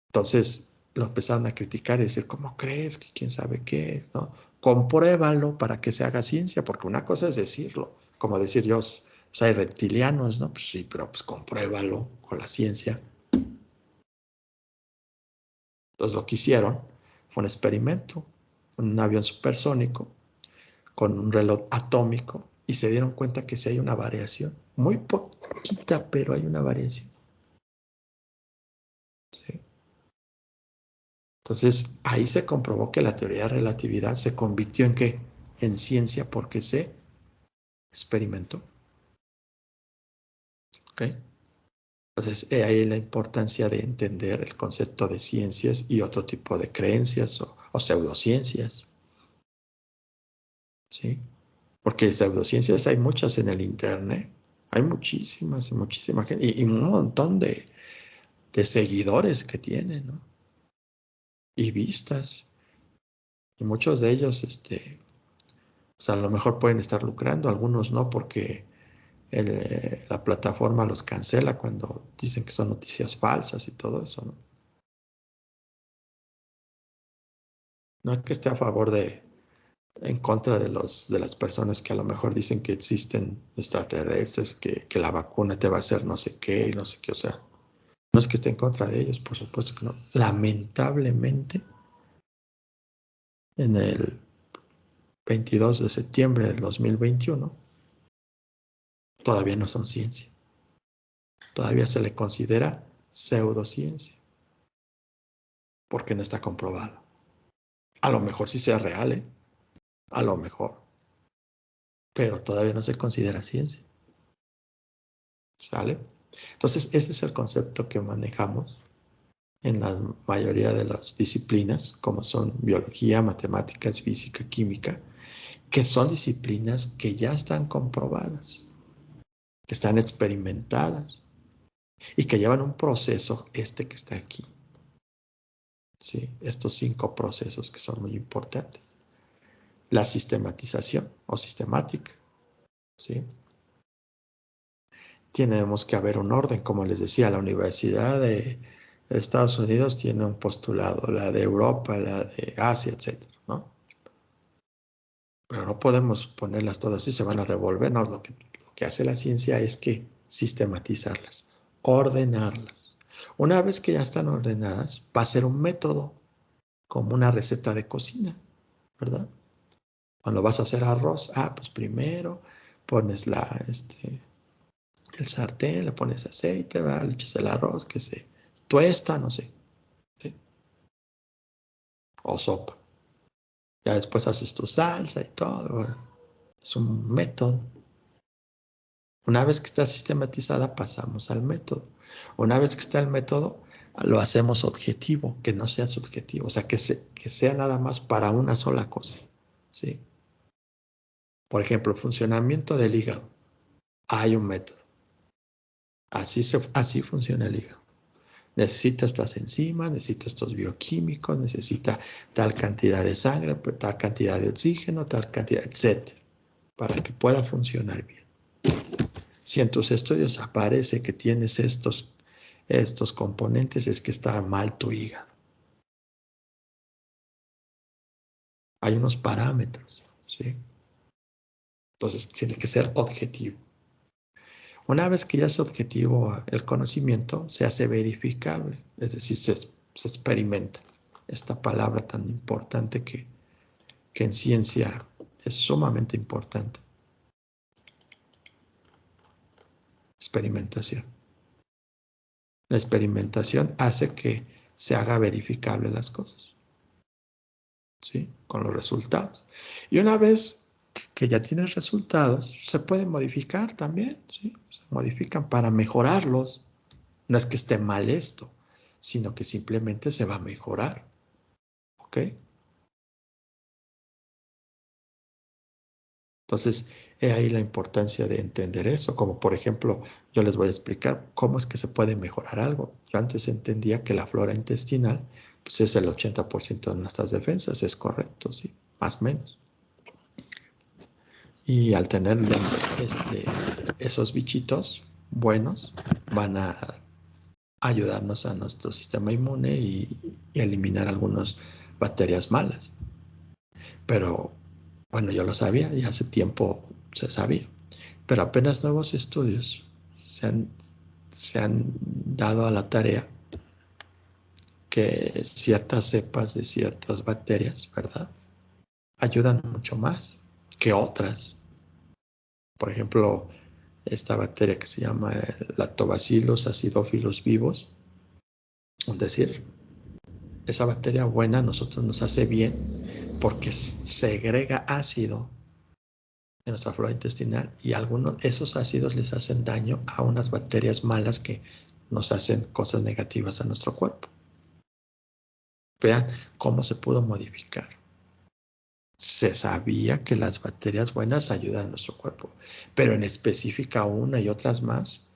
Entonces lo empezaron a criticar y decir, ¿cómo crees que quién sabe qué? ¿No? Compruébalo para que se haga ciencia, porque una cosa es decirlo, como decir yo, hay reptilianos, ¿no? Pues sí, pero pues compruébalo con la ciencia. Entonces lo que hicieron fue un experimento, un avión supersónico con un reloj atómico y se dieron cuenta que sí hay una variación, muy poquita, pero hay una variación. ¿Sí? Entonces ahí se comprobó que la teoría de relatividad se convirtió en ¿qué? En ciencia porque se experimentó. ¿Ok? Entonces ahí la importancia de entender el concepto de ciencias y otro tipo de creencias o pseudociencias. ¿Sí? Porque pseudociencias hay muchas en el internet. Hay muchísimas, muchísima gente y un montón de seguidores que tienen, ¿no? Y vistas. Y muchos de ellos, pues a lo mejor pueden estar lucrando, algunos no, porque la plataforma los cancela cuando dicen que son noticias falsas y todo eso, ¿no? No es que esté a favor en contra de las personas que a lo mejor dicen que existen extraterrestres, que la vacuna te va a hacer no sé qué y no sé qué, o sea, no es que esté en contra de ellos, por supuesto que no. Lamentablemente, en el 22 de septiembre del 2021, todavía no son ciencia. Todavía se le considera pseudociencia, porque no está comprobado. A lo mejor sí sea real, ¿eh? A lo mejor, pero todavía no se considera ciencia. ¿Sale? Entonces, ese es el concepto que manejamos en la mayoría de las disciplinas, como son biología, matemáticas, física, química, que son disciplinas que ya están comprobadas, que están experimentadas y que llevan un proceso, que está aquí. ¿Sí? Estos 5 procesos que son muy importantes. La sistematización o sistemática. ¿Sí? Tenemos que haber un orden, como les decía, la Universidad de Estados Unidos tiene un postulado, la de Europa, la de Asia, etcétera, ¿no? Pero no podemos ponerlas todas y se van a revolver, no, lo que hace la ciencia es que sistematizarlas, ordenarlas. Una vez que ya están ordenadas, va a ser un método, como una receta de cocina, ¿verdad? Cuando vas a hacer arroz, pues primero pones el sartén, le pones aceite, ¿verdad? Le echas el arroz que se tuesta, no sé, ¿sí? O sopa. Ya después haces tu salsa y todo, ¿verdad? Es un método. Una vez que está sistematizada, pasamos al método. Una vez que está el método, lo hacemos objetivo, que no sea subjetivo, o sea, que sea nada más para una sola cosa, ¿sí? Por ejemplo, funcionamiento del hígado. Hay un método. Así funciona el hígado. Necesita estas enzimas, necesita estos bioquímicos, necesita tal cantidad de sangre, tal cantidad de oxígeno, tal cantidad, etc. Para que pueda funcionar bien. Si en tus estudios aparece que tienes estos componentes, es que está mal tu hígado. Hay unos parámetros, ¿sí? Entonces tiene que ser objetivo. Una vez que ya es objetivo el conocimiento, se hace verificable, es decir, se experimenta. Esta palabra tan importante que en ciencia es sumamente importante. Experimentación. La experimentación hace que se haga verificable las cosas, ¿sí? Con los resultados. Y una vez que ya tienes resultados, se pueden modificar también, ¿sí? Se modifican para mejorarlos. No es que esté mal esto, sino que simplemente se va a mejorar, ¿ok? Entonces, he ahí la importancia de entender eso, como por ejemplo, yo les voy a explicar cómo es que se puede mejorar algo. Yo antes entendía que la flora intestinal pues es el 80% de nuestras defensas, es correcto, sí, más o menos. Y al tener esos bichitos buenos, van a ayudarnos a nuestro sistema inmune y eliminar algunas bacterias malas. Pero bueno, yo lo sabía y hace tiempo se sabía. Pero apenas nuevos estudios se han dado a la tarea que ciertas cepas de ciertas bacterias, ¿verdad? Ayudan mucho más que otras. Por ejemplo, esta bacteria que se llama Lactobacillus acidophilus vivus, es decir, esa bacteria buena a nosotros nos hace bien porque segrega ácido en nuestra flora intestinal y algunos esos ácidos les hacen daño a unas bacterias malas que nos hacen cosas negativas a nuestro cuerpo. Vean cómo se pudo modificar. Se sabía que las bacterias buenas ayudan a nuestro cuerpo, pero en específica una y otras más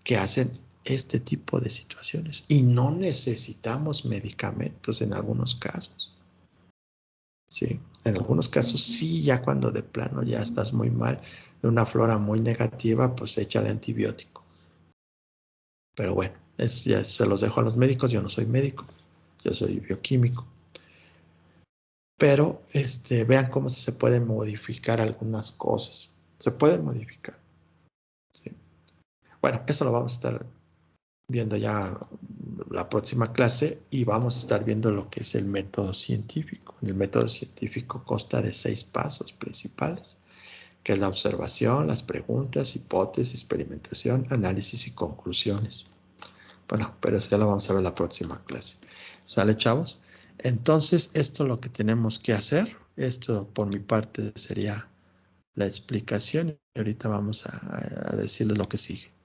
que hacen este tipo de situaciones y no necesitamos medicamentos en algunos casos. ¿Sí? En algunos casos sí, ya cuando de plano ya estás muy mal, de una flora muy negativa, pues échale antibiótico. Pero bueno, eso ya se los dejo a los médicos, yo no soy médico, yo soy bioquímico. Pero vean cómo se pueden modificar algunas cosas. Se pueden modificar. ¿Sí? Bueno, eso lo vamos a estar viendo ya la próxima clase y vamos a estar viendo lo que es el método científico. El método científico consta de 6 pasos principales, que es la observación, las preguntas, hipótesis, experimentación, análisis y conclusiones. Bueno, pero eso ya lo vamos a ver la próxima clase. ¿Sale, chavos? Entonces, esto es lo que tenemos que hacer. Esto por mi parte sería la explicación y ahorita vamos a decirles lo que sigue.